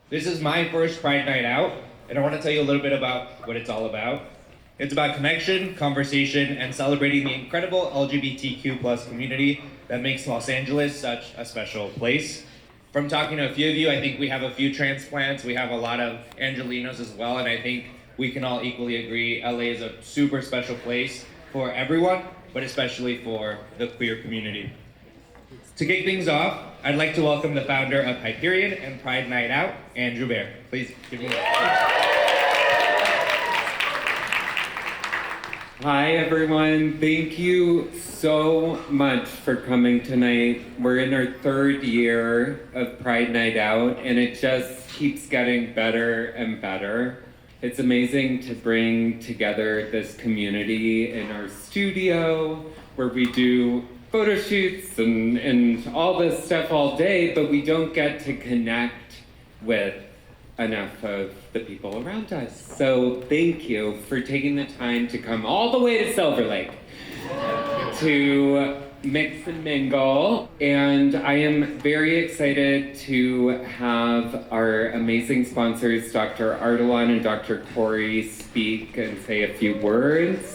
This is my first Pride Night out, and I want to tell you a little bit about what it's all about. It's about connection, conversation, and celebrating the incredible LGBTQ plus community that makes Los Angeles such a special place. From talking to a few of you, I think we have a few transplants, we have a lot of Angelinos as well, and I think we can all equally agree LA is a super special place for everyone, but especially for the queer community. To kick things off, I'd like to welcome the founder of Hyperion and Pride Night Out, Andrew Bear. Please give me a Hi everyone, thank you so much for coming tonight. We're in our third year of Pride Night Out and it just keeps getting better and better. It's amazing to bring together this community in our studio where we do photo shoots and all this stuff all day, but we don't get to connect with enough of the people around us. So thank you for taking the time to come all the way to Silver Lake to mix and mingle. And I am very excited to have our amazing sponsors, Dr. Ardalan and Dr. Corey, speak and say a few words.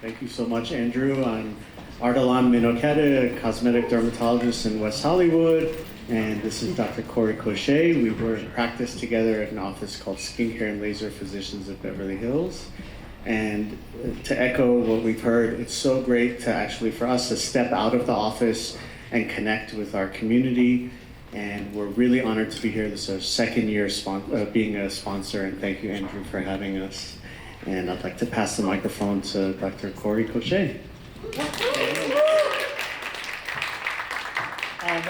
Thank you so much, Andrew. I'm Ardalan Minokete, a cosmetic dermatologist in West Hollywood, and this is Dr. Corey Cochet. We were in practice together at an office called Skincare and Laser Physicians of Beverly Hills. And to echo what we've heard, it's so great to actually, for us to step out of the office and connect with our community. And we're really honored to be here. This is our second year being a sponsor, and thank you, Andrew, for having us. And I'd like to pass the microphone to Dr. Corey Cochet.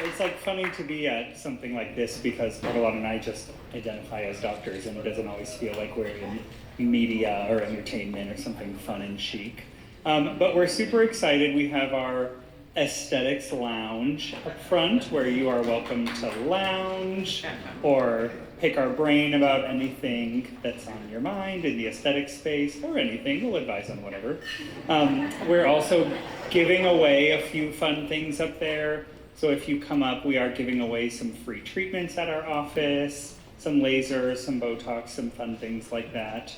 It's like funny to be at something like this because Ardalan and I just identify as doctors, and it doesn't always feel like we're in media or entertainment or something fun and chic. But we're super excited. We have our aesthetics lounge up front where you are welcome to lounge or pick our brain about anything that's on your mind in the aesthetic space or anything. We'll advise on whatever. We're also giving away a few fun things up there. So if you come up, we are giving away some free treatments at our office, some lasers, some Botox, some fun things like that.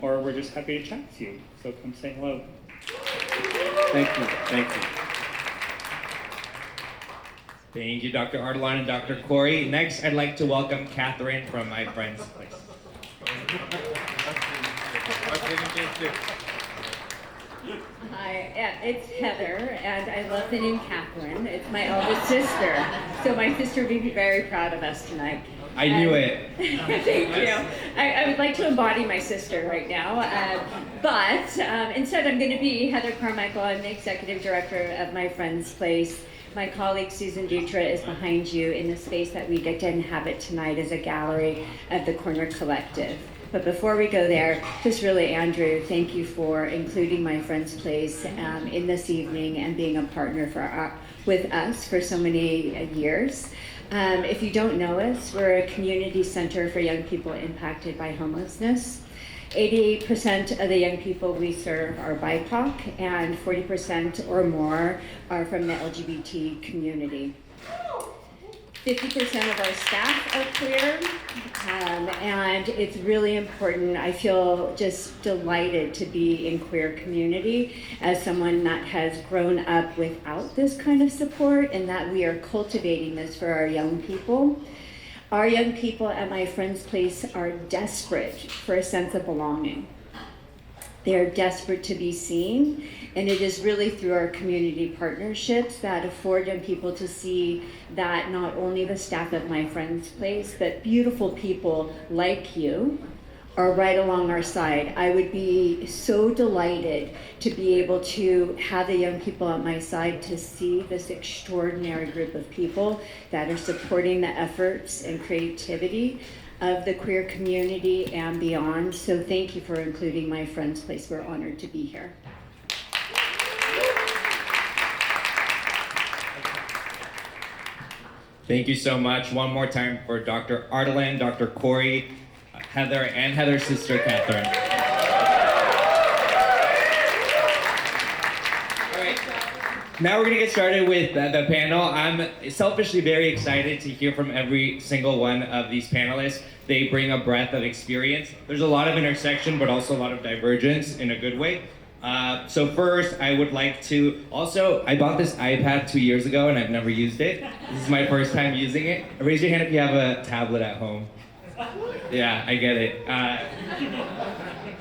Or we're just happy to chat with you. So come say hello. Thank you. Thank you. Thank you, Dr. Ardalan and Dr. Corey. Next, I'd like to welcome Catherine from My Friend's Place. Hi, it's Heather, and I love the name Catherine. It's my eldest sister, so my sister would be very proud of us tonight. I knew it. Thank you. I would like to embody my sister right now, but instead I'm going to be Heather Carmichael. I'm the executive director of My Friend's Place. My colleague Susan Dutra is behind you in the space that we get to inhabit tonight as a gallery of the Corner Collective. But before we go there, just really, Andrew, thank you for including My Friend's Place in this evening and being a partner with us for so many years. If you don't know us, we're a community center for young people impacted by homelessness. 88% of the young people we serve are BIPOC, and 40% or more are from the LGBT community. 50% of our staff are queer, and it's really important. I feel just delighted to be in queer community as someone that has grown up without this kind of support, and that we are cultivating this for our young people. Our young people at My Friend's Place are desperate for a sense of belonging. They are desperate to be seen, and it is really through our community partnerships that afford young people to see that not only the staff at My Friend's Place, but beautiful people like you are right along our side. I would be so delighted to be able to have the young people at my side to see this extraordinary group of people that are supporting the efforts and creativity of the queer community and beyond. So thank you for including My Friend's Place. We're honored to be here. Thank you so much. One more time for Dr. Ardalan, Dr. Corey, Heather, and Heather's sister, Catherine. All right. Now we're gonna get started with the panel. I'm selfishly very excited to hear from every single one of these panelists. They bring a breadth of experience. There's a lot of intersection, but also a lot of divergence in a good way. So first, I would like to I bought this iPad 2 years ago and I've never used it. This is my first time using it. Raise your hand if you have a tablet at home. Yeah, I get it.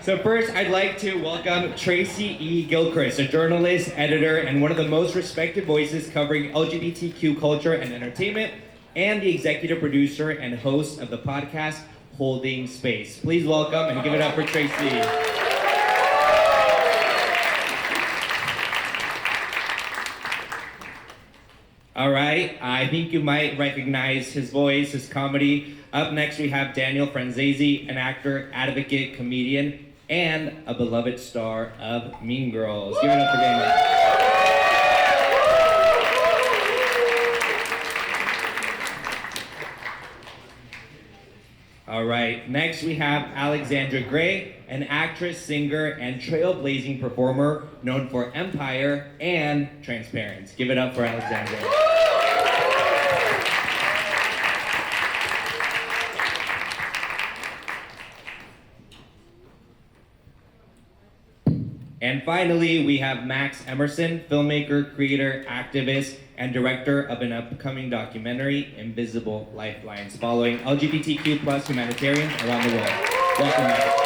So first, I'd like to welcome Tracy E. Gilchrist, a journalist, editor, and one of the most respected voices covering LGBTQ culture and entertainment, and the executive producer and host of the podcast, Holding Space. Please welcome and give it up for Tracy. All right, I think you might recognize his voice, his comedy. Up next, we have Daniel Franzese, an actor, advocate, comedian, and a beloved star of Mean Girls. Give it up for Daniel. All right, next we have Alexandra Grey, an actress, singer, and trailblazing performer known for Empire and Transparent. Give it up for Alexandra. And finally, we have Max Emerson, filmmaker, creator, activist, and director of an upcoming documentary, Invisible Lifelines, following LGBTQ plus humanitarians around the world. Welcome, Max.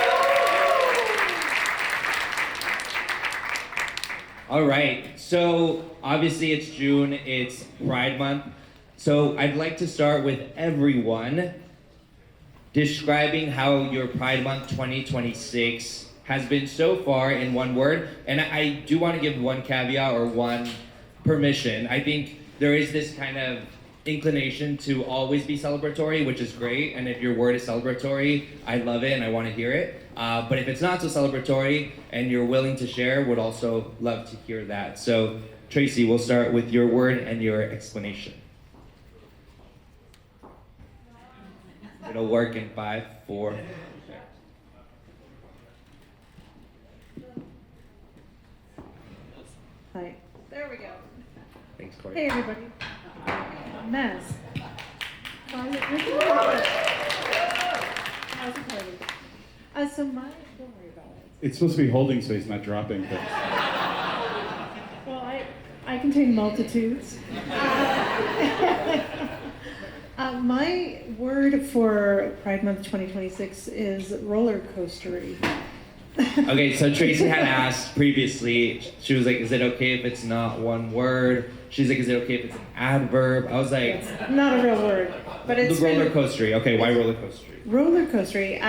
All right, so obviously it's June, it's Pride Month. So I'd like to start with everyone describing how your Pride Month 2026 has been so far in one word. And I do want to give one caveat or one permission. I think there is this kind of inclination to always be celebratory, which is great. And if your word is celebratory, I love it and I want to hear it. But if it's not so celebratory and you're willing to share, would also love to hear that. So Tracy, we'll start with your word and your explanation. It'll work in 5, 4. Hi. There we go. Thanks, Corey. Hey, everybody. A mess. How's it going? So don't worry about it. It's supposed to be holding space, not dropping things. Well, I contain multitudes. My word for Pride Month 2026 is roller coastery. Okay, so Tracy had asked previously, she was like, is it okay if it's not one word? She's like, is it okay if it's an adverb? I was like... It's not a real word, but it's... Roller coastery. Okay, why roller coastery? Roller coastery.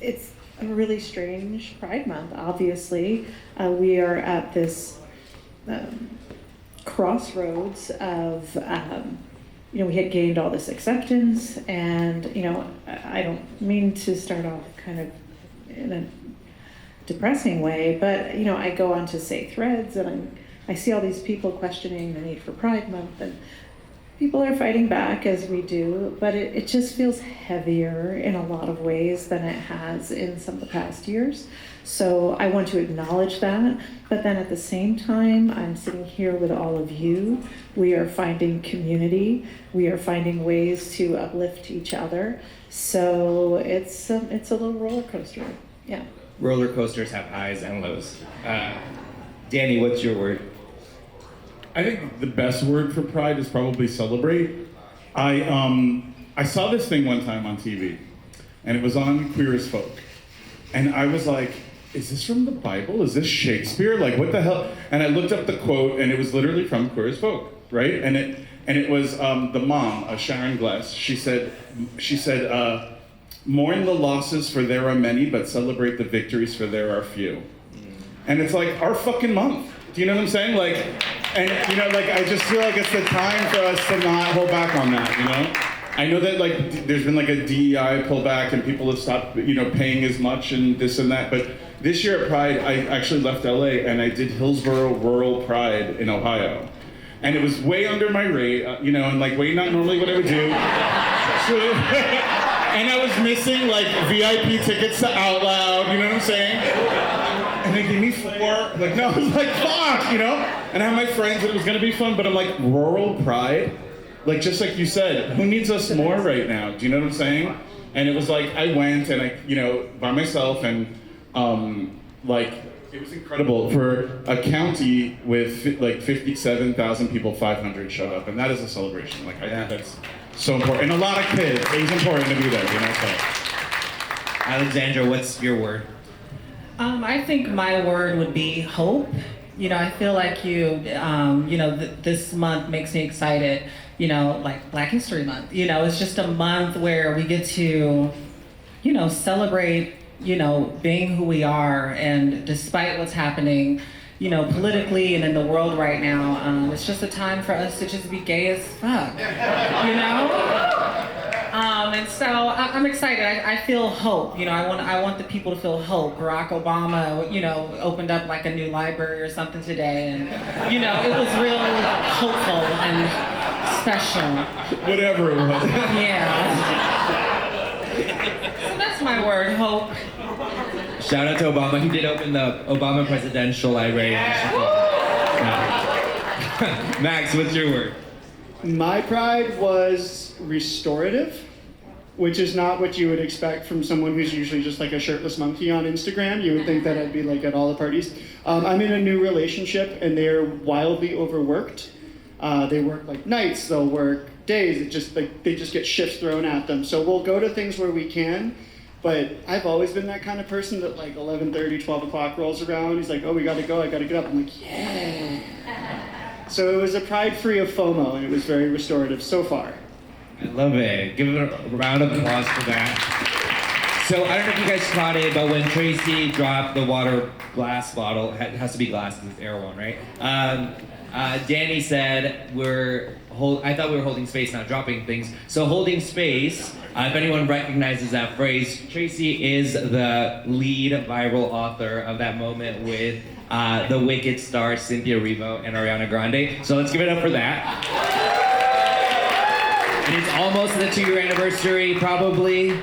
It's a really strange Pride Month, obviously. We are at this crossroads of... we had gained all this acceptance, and, I don't mean to start off kind of in a depressing way, but, I go on to say threads, and I see all these people questioning the need for Pride Month, and people are fighting back as we do, but it just feels heavier in a lot of ways than it has in some of the past years. So I want to acknowledge that, but then at the same time, I'm sitting here with all of you. We are finding community. We are finding ways to uplift each other. So it's a little roller coaster. Yeah. Roller coasters have highs and lows. Danny, what's your word? I think the best word for pride is probably celebrate. I saw this thing one time on TV, and it was on Queer as Folk. And I was like, is this from the Bible? Is this Shakespeare? Like, what the hell? And I looked up the quote, and it was literally from Queer as Folk, right? And it was the mom, Sharon Gless. She said, mourn the losses for there are many, but celebrate the victories for there are few. And it's like our fucking month. Do you know what I'm saying? I just feel like it's the time for us to not hold back on that, I know that there's been a DEI pullback and people have stopped, paying as much and this and that. But this year at Pride, I actually left LA and I did Hillsborough Rural Pride in Ohio. And it was way under my rate, and way not normally what I would do. And I was missing VIP tickets to Out Loud, you know what I'm saying? And they gave me 4. Like, no, I was like, fuck, you know? And I had my friends and it was gonna be fun, but I'm like, rural pride? Like, just like you said, who needs us more right now? Do you know what I'm saying? And it was like, I went and I, you know, by myself and like, it was incredible. For a county with like 57,000 people, 500 showed up. And that is a celebration. Like, I think that's so important. And a lot of kids, it was important to be there, you know, so. Alexandra, what's your word? I think my word would be hope. You know, I feel like this month makes me excited, you know, like Black History Month. You know, it's just a month where we get to, you know, celebrate, you know, being who we are. And despite what's happening, you know, politically and in the world right now, it's just a time for us to just be gay as fuck, you know? And so I'm excited. I feel hope. You know, I want the people to feel hope. Barack Obama, you know, opened up like a new library or something today, and you know, it was real hopeful and special. Whatever it was. Yeah. So that's my word, hope. Shout out to Obama. He did open the Obama Presidential Library. Max, what's your word? My pride was restorative, which is not what you would expect from someone who's usually just like a shirtless monkey on Instagram. You would think that I'd be like at all the parties. I'm in a new relationship and they're wildly overworked. They work like nights, they'll work days. It just like they just get shifts thrown at them. So we'll go to things where we can, but I've always been that kind of person that like 11:30, 12 o'clock rolls around. He's like, oh, we gotta go, I gotta get up. I'm like, yeah. So it was a pride free of FOMO and it was very restorative so far. I love it. Give it a round of applause for that. So I don't know if you guys caught it, but when Tracy dropped the water glass bottle, it has to be glass because it's air one, right? Danny said I thought we were holding space, not dropping things. So holding space, if anyone recognizes that phrase, Tracy is the lead viral author of that moment with the Wicked stars Cynthia Erivo and Ariana Grande. So let's give it up for that. And it's almost the 2-year anniversary, probably.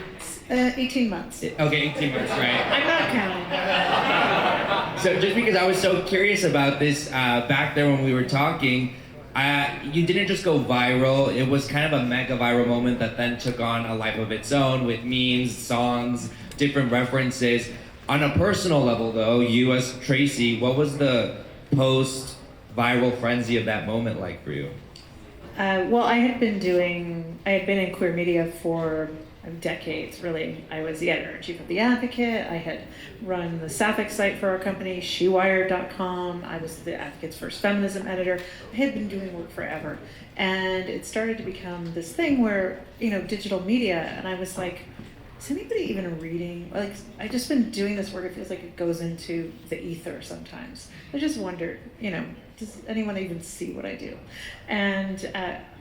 18 months. Okay, 18 months, right? I'm not counting. So just because I was so curious about this back there when we were talking, you didn't just go viral. It was kind of a mega viral moment that then took on a life of its own with memes, songs, different references. On a personal level, though, you as Tracy, what was the post-viral frenzy of that moment like for you? Well, I had been in queer media for decades, really. I was the editor-in-chief of The Advocate. I had run the sapphic site for our company, shewired.com. I was the Advocate's first feminism editor. I had been doing work forever. And it started to become this thing where, you know, digital media, and I was like, is anybody even reading? Like, I've just been doing this work, it feels like it goes into the ether sometimes. I just wondered, you know, does anyone even see what I do? And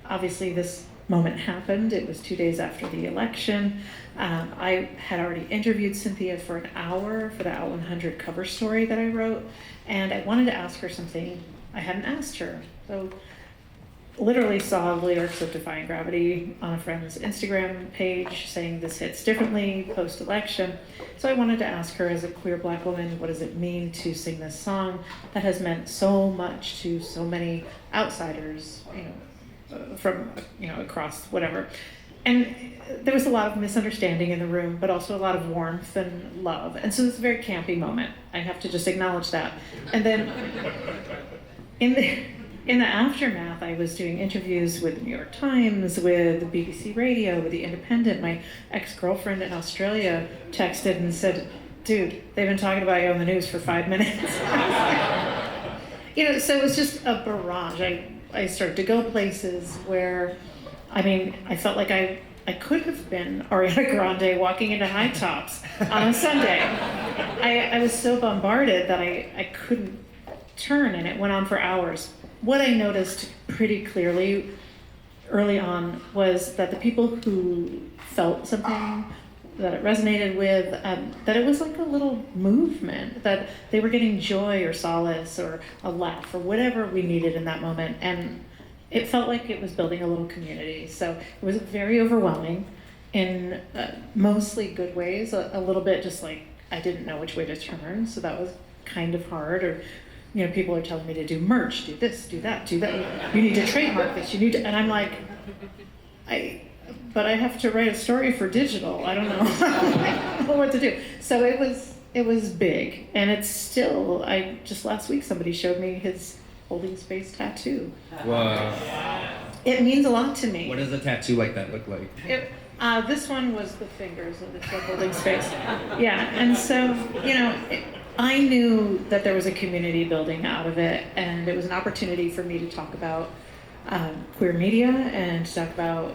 obviously this moment happened. It was 2 days after the election. I had already interviewed Cynthia for an hour for the Out 100 cover story that I wrote, and I wanted to ask her something I hadn't asked her. So literally saw lyrics of Defying Gravity on a friend's Instagram page saying this hits differently post-election. So I wanted to ask her, as a queer Black woman, what does it mean to sing this song that has meant so much to so many outsiders, you know, from, you know, across whatever. And there was a lot of misunderstanding in the room, but also a lot of warmth and love. And so it's a very campy moment. I have to just acknowledge that. And then in the aftermath, I was doing interviews with the New York Times, with the BBC Radio, with The Independent. My ex-girlfriend in Australia texted and said, dude, they've been talking about you on the news for 5 minutes. You know, so it was just a barrage. I started to go places where, I mean, I felt like I could have been Ariana Grande walking into high tops on a Sunday. I was so bombarded that I couldn't turn, and it went on for hours. What I noticed pretty clearly early on was that the people who felt something that it resonated with, that it was like a little movement, that they were getting joy or solace or a laugh or whatever we needed in that moment. And it felt like it was building a little community. So it was very overwhelming in mostly good ways, a little bit just like I didn't know which way to turn. So that was kind of hard, or people are telling me to do merch, do this, do that, do that. You need to trademark this. You need to, and I'm like, but I have to write a story for digital. I don't know. I don't know what to do. So it was big, and it's still. Just last week somebody showed me his holding space tattoo. Whoa. It means a lot to me. What does a tattoo like that look like? This one was the fingers of the holding space. Yeah, and so, I knew that there was a community building out of it, and it was an opportunity for me to talk about queer media and to talk about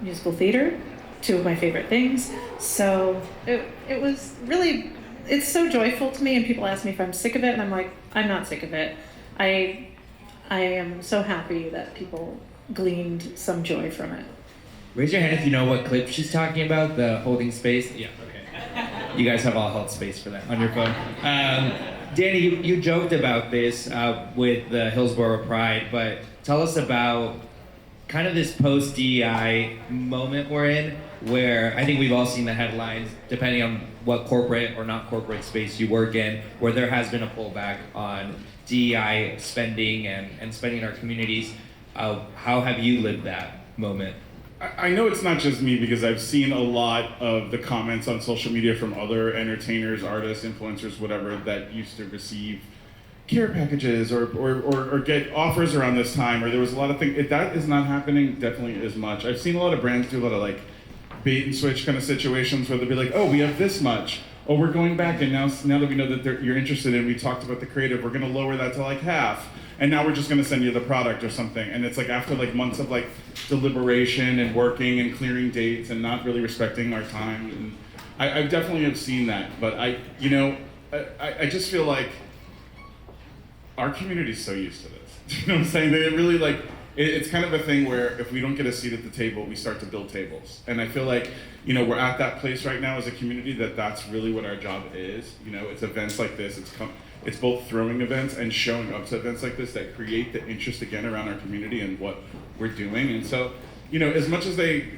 musical theater, two of my favorite things. So it was really, it's so joyful to me, and people ask me if I'm sick of it, and I'm like, I'm not sick of it. I am so happy that people gleaned some joy from it. Raise your hand if you know what clip she's talking about, the holding space. Yeah, okay. You guys have all held space for that on your phone. Danny, you joked about this with the Hillsborough Pride, but tell us about kind of this post-DEI moment we're in, where I think we've all seen the headlines, depending on what corporate or not corporate space you work in, where there has been a pullback on DEI spending and spending in our communities. How have you lived that moment? I know it's not just me, because I've seen a lot of the comments on social media from other entertainers, artists, influencers, whatever, that used to receive care packages or get offers around this time, or there was a lot of things. That is not happening definitely as much. I've seen a lot of brands do a lot of like bait and switch kind of situations where they'll be like, oh, we have this much. Oh, we're going back, and now that we know that you're interested in, we talked about the creative, we're gonna lower that to like half. And now we're just gonna send you the product or something. And it's like after like months of like deliberation and working and clearing dates and not really respecting our time. And I definitely have seen that. But I just feel like our community's so used to this. You know what I'm saying? They really like, it's kind of a thing where if we don't get a seat at the table, we start to build tables. And I feel like, we're at that place right now as a community that's really what our job is. It's events like this, it's both throwing events and showing up to events like this that create the interest again around our community and what we're doing. And so, as much as they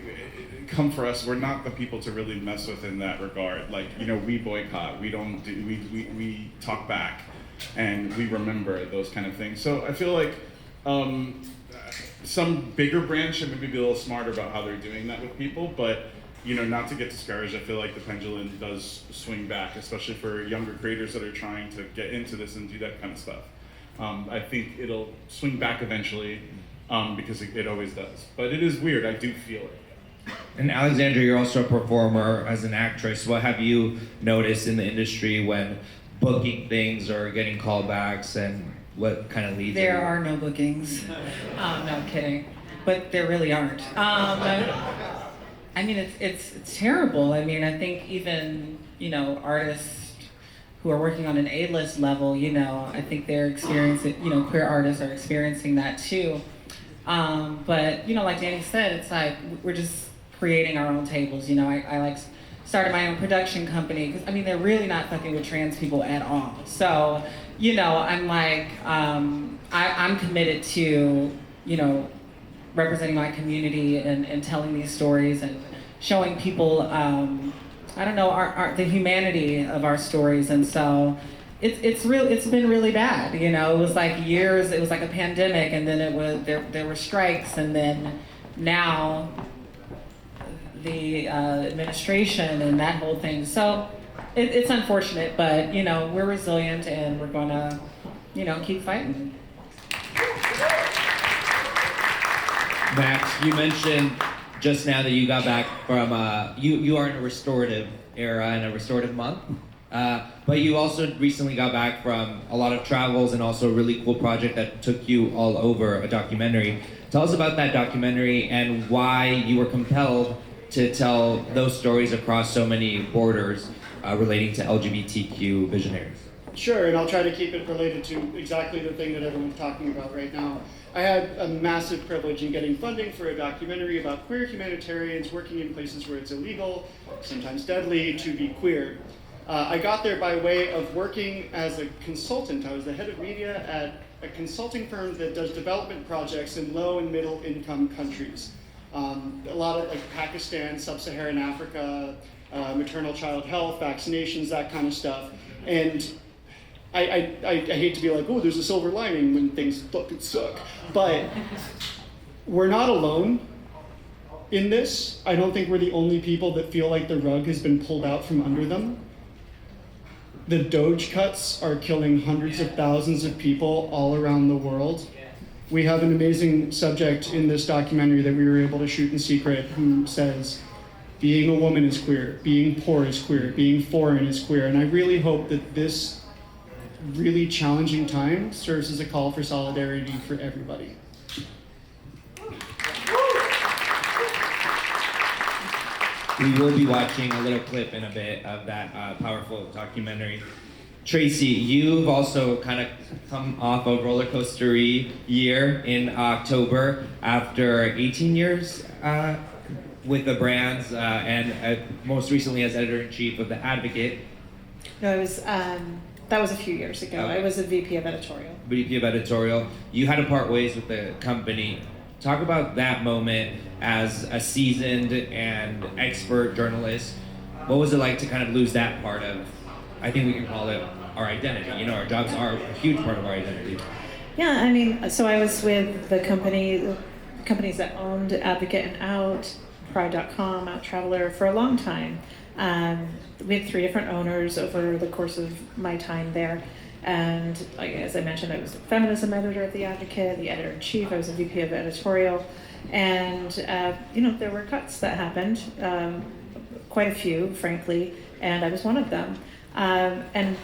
come for us, we're not the people to really mess with in that regard. Like, we boycott, we talk back, and we remember those kind of things. So I feel like some bigger brands should maybe be a little smarter about how they're doing that with people, but not to get discouraged. I feel like the pendulum does swing back, especially for younger creators that are trying to get into this and do that kind of stuff. I think it'll swing back eventually, because it always does. But it is weird, I do feel it. And Alexandra, you're also a performer as an actress. What have you noticed in the industry when booking things or getting callbacks, and what kind of leads? There are no bookings. No, I'm kidding. But there really aren't. I mean, it's terrible. I mean, I think even, artists who are working on an A-list level, I think they're experiencing, queer artists are experiencing that too. But, like Danny said, it's like, we're just creating our own tables. I like started my own production company, because, they're really not fucking with trans people at all. So, I'm like, I'm committed to, representing my community and telling these stories and showing people, the humanity of our stories. And so it's been really bad. It was like years, it was like a pandemic, and then there were strikes, and then now the administration and that whole thing. So it's unfortunate, but we're resilient, and we're gonna, keep fighting. Max, you mentioned just now that you got back from, you are in a restorative era and a restorative month, but you also recently got back from a lot of travels and also a really cool project that took you all over, a documentary. Tell us about that documentary and why you were compelled to tell those stories across so many borders relating to LGBTQ visionaries. Sure, and I'll try to keep it related to exactly the thing that everyone's talking about right now. I had a massive privilege in getting funding for a documentary about queer humanitarians working in places where it's illegal, sometimes deadly, to be queer. I got there by way of working as a consultant. I was the head of media at a consulting firm that does development projects in low and middle income countries. A lot of like Pakistan, sub-Saharan Africa, maternal child health, vaccinations, that kind of stuff. And I hate to be like, oh, there's a silver lining when things fucking suck. But we're not alone in this. I don't think we're the only people that feel like the rug has been pulled out from under them. The Doge cuts are killing hundreds of thousands of people all around the world. We have an amazing subject in this documentary that we were able to shoot in secret who says, being a woman is queer, being poor is queer, being foreign is queer. And I really hope that this really challenging time serves as a call for solidarity for everybody. We will be watching a little clip in a bit of that powerful documentary. Tracy, you've also kind of come off a roller coaster-y year in October after 18 years with the brands and most recently as editor-in-chief of The Advocate. No, it was, that was a few years ago. I was a VP of editorial. VP of editorial. You had to part ways with the company. Talk about that moment as a seasoned and expert journalist. What was it like to kind of lose that part of, I think we can call it our identity. You know, our jobs are a huge part of our identity. Yeah, I mean, so I was with the companies that owned Advocate and Out, Pride.com, Out Traveler for a long time. We had 3 different owners over the course of my time there. And as I mentioned, I was a feminism editor at The Advocate, the editor-in-chief, I was a VP of editorial. And, there were cuts that happened, quite a few, frankly, and I was one of them. And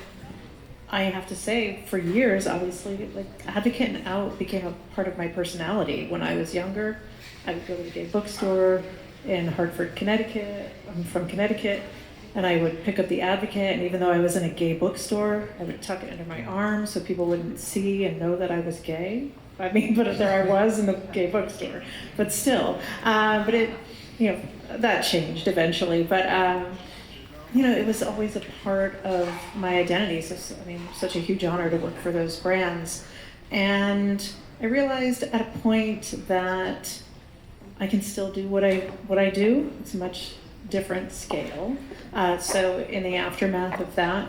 I have to say, for years, obviously, like Advocate and Out became a part of my personality. When I was younger, I would go to the gay bookstore in Hartford, Connecticut. I'm from Connecticut. And I would pick up The Advocate, and even though I was in a gay bookstore, I would tuck it under my arm so people wouldn't see and know that I was gay. I mean, but there I was in the gay bookstore. But still, but it, that changed eventually. But, it was always a part of my identity. So, such a huge honor to work for those brands. And I realized at a point that I can still do what I do. It's a much different scale. So in the aftermath of that,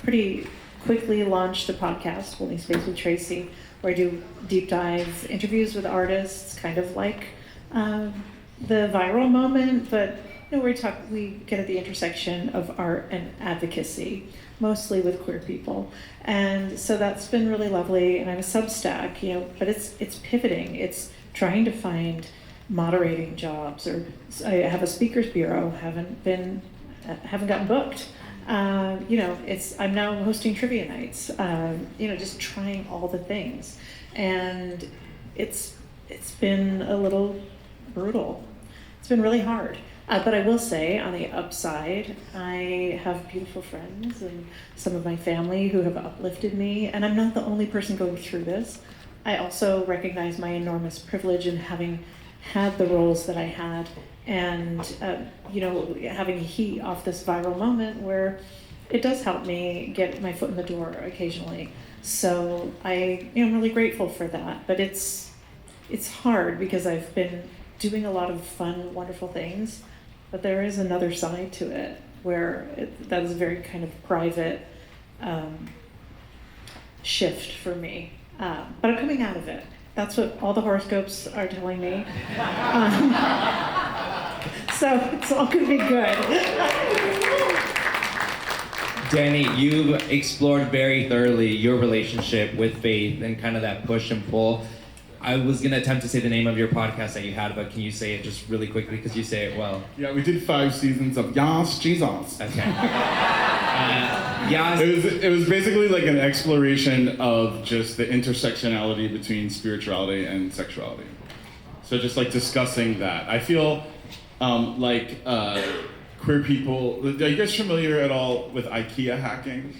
pretty quickly launched a podcast, Holding Space with Tracy, where I do deep dive interviews with artists, kind of like the viral moment, but we get at the intersection of art and advocacy, mostly with queer people. And so that's been really lovely. And I have a Substack, but it's pivoting. It's trying to find moderating jobs, or I have a speakers bureau, haven't gotten booked. I'm now hosting trivia nights, just trying all the things. And it's been a little brutal. It's been really hard. But I will say, on the upside, I have beautiful friends and some of my family who have uplifted me, and I'm not the only person going through this. I also recognize my enormous privilege in having had the roles that I had, and having heat off this viral moment where it does help me get my foot in the door occasionally. So I am really grateful for that. But it's hard because I've been doing a lot of fun, wonderful things, but there is another side to it where that is a very kind of private shift for me. But I'm coming out of it. That's what all the horoscopes are telling me. So it's all going to be good. Danny, you've explored very thoroughly your relationship with faith and kind of that push and pull. I was going to attempt to say the name of your podcast that you had, but can you say it just really quickly because you say it well? Yeah, we did 5 seasons of Yas Jesus. Okay. Yas. It was basically like an exploration of just the intersectionality between spirituality and sexuality. So just like discussing that. I feel queer people, are you guys familiar at all with IKEA hacking?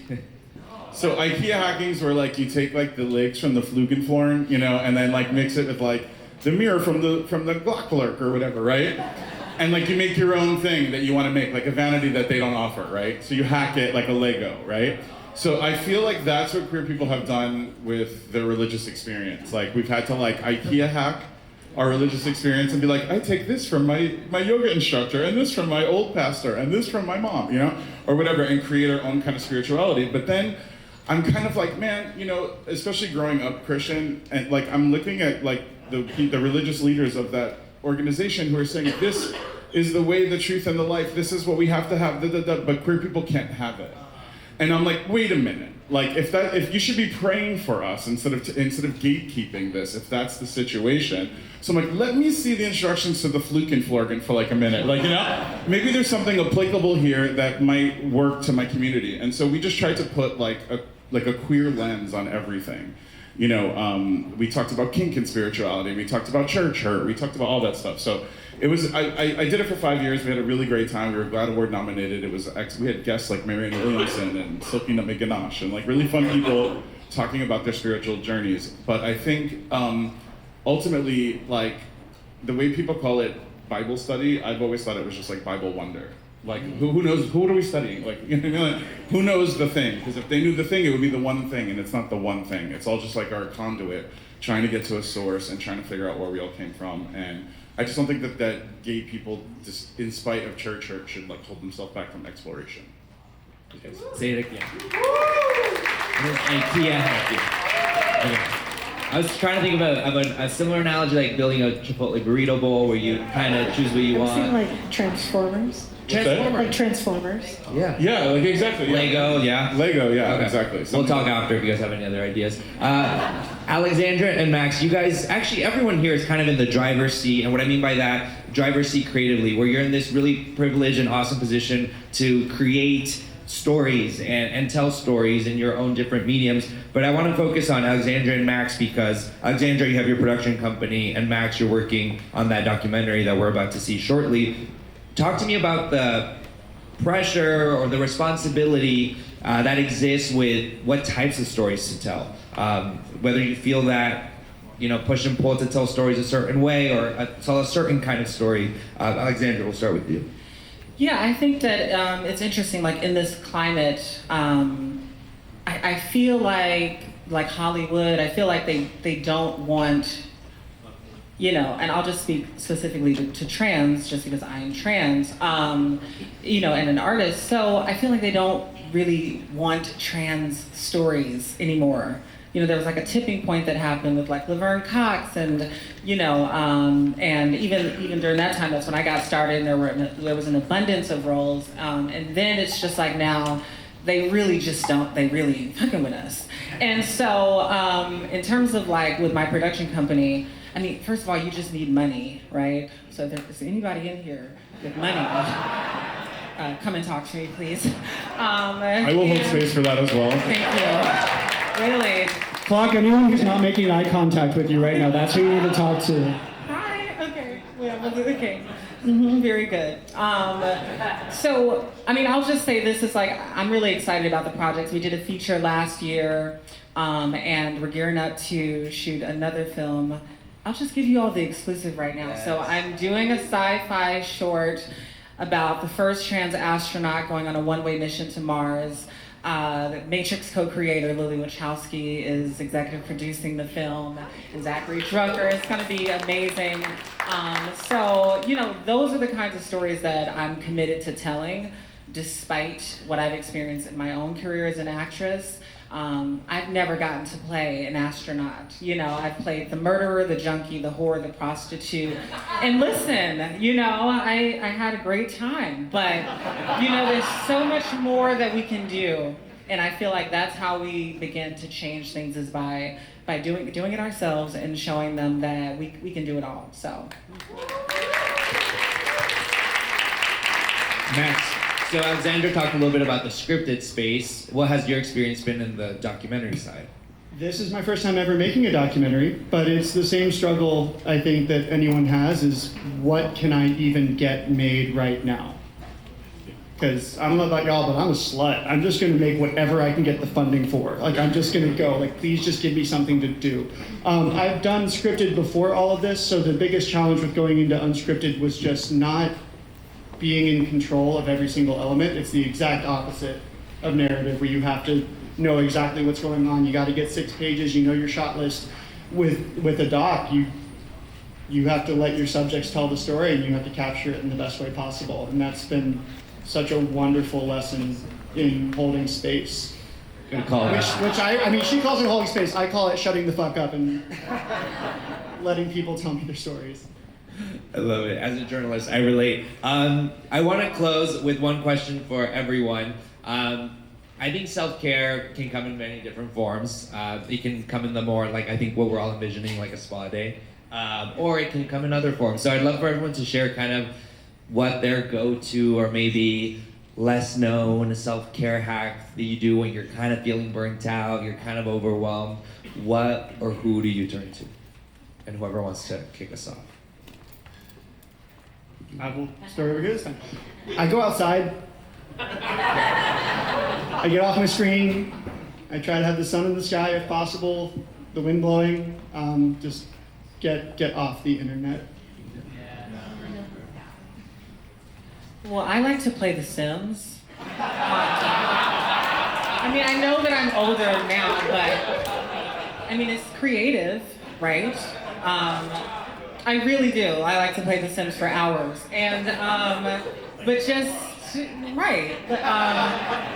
So IKEA hacking is where like you take like the legs from the Flugenform, and then like mix it with like the mirror from the Glocklerk or whatever, right? And like you make your own thing that you want to make, like a vanity that they don't offer, right? So you hack it like a Lego, right? So I feel like that's what queer people have done with their religious experience. Like we've had to like IKEA hack our religious experience and be like, I take this from my yoga instructor, and this from my old pastor, and this from my mom, you know, or whatever, and create our own kind of spirituality. But then I'm kind of like, man, you know, especially growing up Christian, and like I'm looking at like the religious leaders of that organization who are saying, this is the way, the truth, and the life. This is what we have to have, but queer people can't have it. And I'm like, wait a minute. Like, if you should be praying for us instead of gatekeeping this, if that's the situation. So I'm like, let me see the instructions to the Flukenflorgen for like a minute. Like, you know, maybe there's something applicable here that might work to my community. And so we just tried to put like a queer lens on everything. You know, we talked about kink and spirituality. We talked about church hurt. We talked about all that stuff. So it was, I did it for 5 years. We had a really great time. We were glad award nominated. It was, we had guests like Marianne Williamson and Silky Nutmeg Ganache and like really fun people talking about their spiritual journeys. But I think ultimately, like the way people call it Bible study, I've always thought it was just like Bible wonder. Like who knows, what are we studying? Like, you know, like, who knows the thing? Because if they knew the thing, it would be the one thing, and it's not the one thing. It's all just like our conduit, trying to get to a source and trying to figure out where we all came from. And I just don't think that gay people, just in spite of church hurt, should like hold themselves back from exploration. Say it again. IKEA help you. Okay. I was trying to think of a similar analogy, like building a Chipotle burrito bowl where you kind of choose what you want. I've seen like Transformers. Transformers. Like Transformers. Yeah. Yeah, like exactly. Yeah. Lego, yeah. Lego, yeah, Okay. exactly. We'll talk after if you guys have any other ideas. Alexandra and Max, you guys, actually everyone here is kind of in the driver's seat, and what I mean by that, driver's seat creatively, where you're in this really privileged and awesome position to create stories and tell stories in your own different mediums. But I want to focus on Alexandra and Max because Alexandra, you have your production company, and Max, you're working on that documentary that we're about to see shortly. Talk to me about the pressure or the responsibility that exists with what types of stories to tell. Whether you feel that, you know, push and pull to tell stories a certain way or tell a certain kind of story. Alexandra, we'll start with you. Yeah, I think that it's interesting, like in this climate, I feel like Hollywood, I feel like they don't want, you know, and I'll just speak specifically to trans, just because I am trans, you know, and an artist. So I feel like they don't really want trans stories anymore. You know, there was like a tipping point that happened with like Laverne Cox, and you know, and even during that time, that's when I got started. And there was an abundance of roles, and then it's just like now. They really fucking with us. And so in terms of like with my production company, I mean, first of all, you just need money, right? So if there's anybody in here with money, come and talk to me, please. I will hold space for that as well. Thank you. Really. Clock, anyone who's not making eye contact with you right now, that's who you need to talk to. Hi, okay. Yeah, okay. Mm-hmm, very good. So, I mean, I'll just say this is like, I'm really excited about the projects. We did a feature last year, and we're gearing up to shoot another film. I'll just give you all the exclusive right now. Yes. So I'm doing a sci-fi short about the first trans astronaut going on a one-way mission to Mars. The Matrix co-creator Lily Wachowski is executive producing the film, and Zachary Drucker. It's going to be amazing. So, you know, those are the kinds of stories that I'm committed to telling, despite what I've experienced in my own career as an actress. I've never gotten to play an astronaut. You know, I've played the murderer, the junkie, the whore, the prostitute. And listen, you know, I had a great time. But, you know, there's so much more that we can do. And I feel like that's how we begin to change things, is by doing it ourselves and showing them that we can do it all. So. Max, so Alexandra talked a little bit about the scripted space. What has your experience been in the documentary side? This is my first time ever making a documentary, but it's the same struggle I think that anyone has, is what can I even get made right now? Because I don't know about y'all, but I'm a slut. I'm just gonna make whatever I can get the funding for. Like, I'm just gonna go, like, please just give me something to do. I've done scripted before all of this, so the biggest challenge with going into unscripted was just not being in control of every single element. It's the exact opposite of narrative, where you have to know exactly what's going on. You got to get 6 pages. You know your shot list. With a doc, you have to let your subjects tell the story and you have to capture it in the best way possible. And that's been such a wonderful lesson in holding space. Good call. Which I mean, she calls it holding space. I call it shutting the fuck up and letting people tell me their stories. I love it. As a journalist, I relate. I want to close with one question for everyone. I think self-care can come in many different forms. It can come in the more, like, I think what we're all envisioning, like a spa day. Or it can come in other forms. So I'd love for everyone to share kind of what their go-to or maybe less known self-care hack that you do when you're kind of feeling burnt out, you're kind of overwhelmed. What or who do you turn to? And whoever wants to kick us off. I will start over here this time. I go outside. I get off my screen. I try to have the sun in the sky if possible, the wind blowing. Just get off the internet. Well, I like to play The Sims. I mean, I know that I'm older now, but I mean, it's creative, right? I really do. I like to play The Sims for hours, and but just right,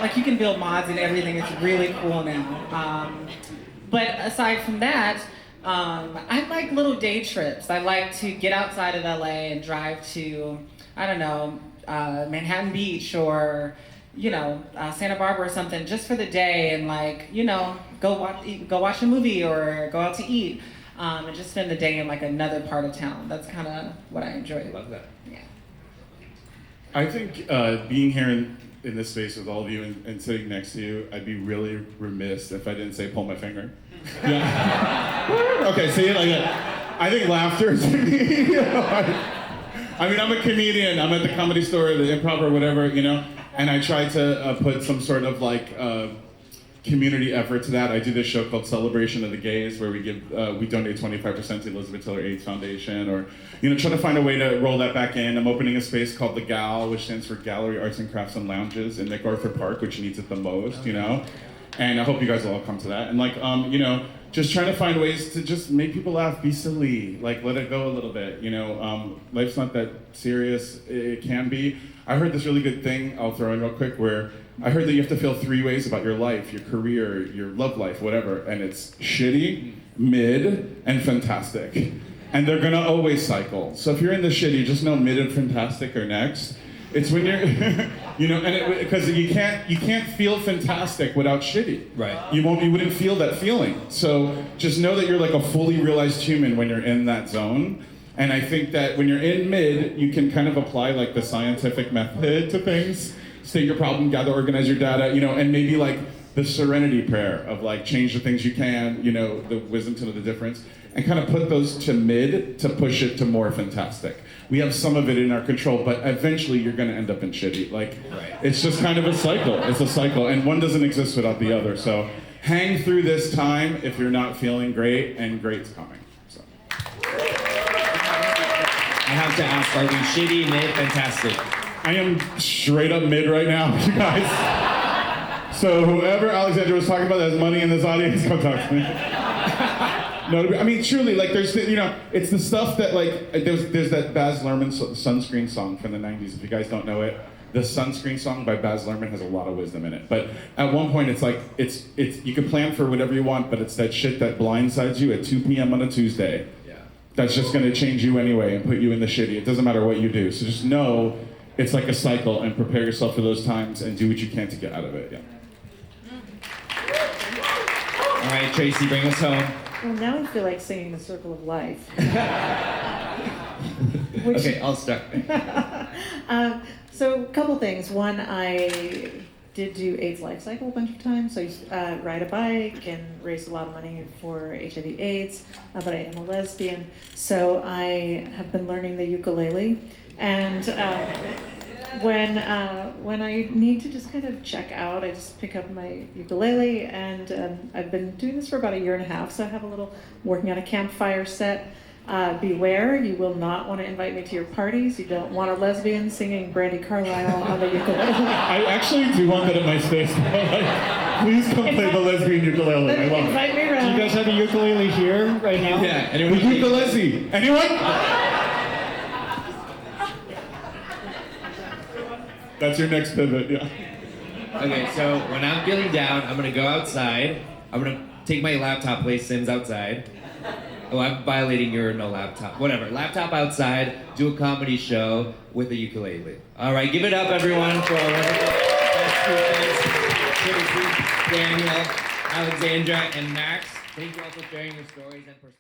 like you can build mods and everything. It's really cool now. But aside from that, I like little day trips. I like to get outside of LA and drive to, I don't know, Manhattan Beach or, you know, Santa Barbara or something, just for the day, and like, you know, go watch a movie or go out to eat, and just spend the day in like another part of town. That's kind of what I enjoy. I love that. Yeah. I think being here in this space with all of you and sitting next to you, I'd be really remiss if I didn't say pull my finger. Yeah. Okay, see it like that. I think laughter is I mean, I'm a comedian. I'm at the Comedy Store, the Improv, or whatever, you know, and I try to put some sort of like community effort to that. I do this show called Celebration of the Gays, where we donate 25% to Elizabeth Taylor AIDS Foundation, or, you know, try to find a way to roll that back in. I'm opening a space called the GAL, which stands for Gallery Arts and Crafts and Lounges in MacArthur Park, which needs it the most, you know. And I hope you guys will all come to that. And like, you know, just trying to find ways to just make people laugh, be silly, like let it go a little bit, you know. Life's not that serious, it can be. I heard this really good thing, I'll throw in real quick, where I heard that you have to feel 3 ways about your life, your career, your love life, whatever, and it's shitty, mid, and fantastic. And they're gonna always cycle. So if you're in the shitty, just know mid and fantastic are next. It's when you're, you know, and because you can't feel fantastic without shitty. Right. You wouldn't feel that feeling. So just know that you're like a fully realized human when you're in that zone. And I think that when you're in mid, you can kind of apply like the scientific method to things. State your problem, gather, organize your data, you know, and maybe like the serenity prayer of like change the things you can, you know, the wisdom to know the difference, and kind of put those to mid to push it to more fantastic. We have some of it in our control, but eventually you're going to end up in shitty. Like, It's just kind of a cycle. It's a cycle, and one doesn't exist without the other. So hang through this time if you're not feeling great, and great's coming. So. I have to ask, are we shitty, mid, fantastic? I am straight up mid right now, you guys. So whoever Alexandra was talking about that has money in this audience, come talk to me. No, I mean, truly, like, there's, you know, it's the stuff that, like, there's that Baz Luhrmann sunscreen song from the 90s. If you guys don't know it, the sunscreen song by Baz Luhrmann has a lot of wisdom in it. But at one point, it's like, it's you can plan for whatever you want, but it's that shit that blindsides you at 2 p.m. on a Tuesday. Yeah. That's just going to change you anyway and put you in the shitty. It doesn't matter what you do. So just know it's like a cycle, and prepare yourself for those times and do what you can to get out of it. Yeah. All right, Tracy, bring us home. Well, now I feel like singing The Circle of Life. Okay, I'll start. So a couple things. One, I did do AIDS Life Cycle a bunch of times. So I used to ride a bike and raise a lot of money for HIV/AIDS, but I am a lesbian. So I have been learning the ukulele. And when I need to just kind of check out, I just pick up my ukulele, and I've been doing this for about 1.5 years, so I have a little working on a campfire set. Beware, you will not want to invite me to your parties. You don't want a lesbian singing Brandy Carlisle on the ukulele. I actually do want that at my space. Like, please come play the lesbian ukulele. I love it. Invite me you guys have a ukulele here right now? Yeah, The anyone? ukulele. Anyone? That's your next pivot, yeah. Okay, so when I'm feeling down, I'm gonna go outside. I'm gonna take my laptop, play Sims outside. Oh, I'm violating your no laptop. Whatever. Laptop outside, do a comedy show with a ukulele. All right, give it up, everyone, for our wonderful guest speakers, Tracy, Daniel, Alexandra, and Max. Thank you all for sharing your stories and perspectives.